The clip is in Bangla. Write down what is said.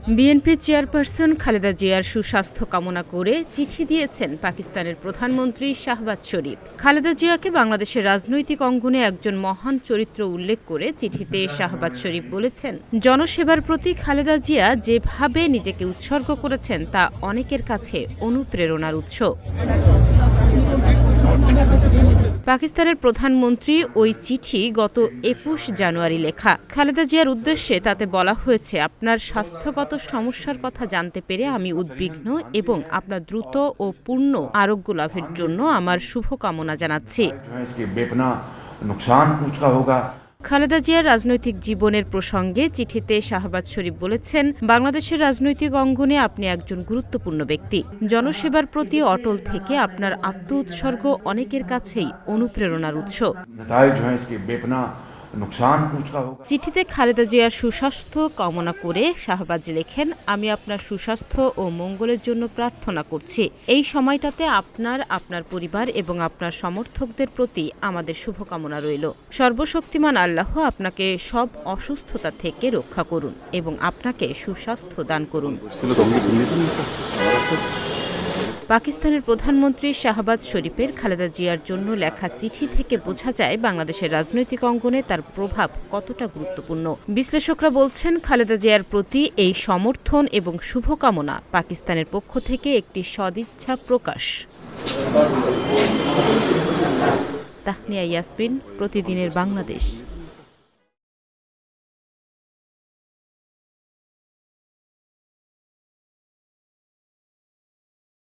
বিএনপি চেয়ারপারসন খালেদা জিয়ার সুস্বাস্থ্য কামনা করে চিঠি দিয়েছেন পাকিস্তানের প্রধানমন্ত্রী শাহবাজ শরীফ। খালেদা জিয়াকে বাংলাদেশের রাজনৈতিক অঙ্গনে একজন মহান চরিত্র উল্লেখ করে চিঠিতে শাহবাজ শরীফ বলেছেন, জনসেবার প্রতি খালেদা জিয়া যেভাবে নিজেকে উৎসর্গ করেছেন তা অনেকের কাছে অনুপ্রেরণার উৎস। পাকিস্তানের প্রধানমন্ত্রী ওই চিঠি গত ২১ জানুয়ারি লেখা। খালেদা জিয়ার উদ্দেশ্যে তাতে বলা হয়েছে, আপনার স্বাস্থ্যগত সমস্যার কথা জানতে পেরে আমি উদ্বিগ্ন এবং আপনার দ্রুত ও পূর্ণ আরোগ্য লাভের জন্য আমার শুভকামনা জানাচ্ছি। খালেদা জিয়ার রাজনৈতিক জীবনের প্রসঙ্গে চিঠিতে শাহবাজ শরীফ বলেছেন, বাংলাদেশের রাজনৈতিক অঙ্গনে আপনি একজন গুরুত্বপূর্ণ ব্যক্তি। জনসেবার প্রতি অটল থেকে আপনার আত্ম উৎসর্গ অনেকের কাছেই অনুপ্রেরণার উৎস। চিঠিতে খালেদা জিয়ার সুস্বাস্থ্য কামনা করে শাহবাজ লেখেন, আমি আপনার সুস্বাস্থ্য ও মঙ্গলের জন্য প্রার্থনা করছি। এই সময়টাতে আপনার পরিবার এবং আপনার সমর্থকদের প্রতি আমাদের শুভকামনা রইল। সর্বশক্তিমান আল্লাহ আপনাকে সব অসুস্থতা থেকে রক্ষা করুন এবং আপনাকে সুস্বাস্থ্য দান করুন। পাকিস্তানের প্রধানমন্ত্রী শাহবাজ শরীফের খালেদা জিয়ার জন্য লেখা চিঠি থেকে বোঝা যায় বাংলাদেশের রাজনৈতিক অঙ্গনে তার প্রভাব কতটা গুরুত্বপূর্ণ। বিশ্লেষকরা বলছেন, খালেদা জিয়ার প্রতি এই সমর্থন এবং শুভকামনা পাকিস্তানের পক্ষ থেকে একটি সদিচ্ছা প্রকাশ। তাহনিয়া ইয়াসমিন, প্রতিদিনের বাংলাদেশ।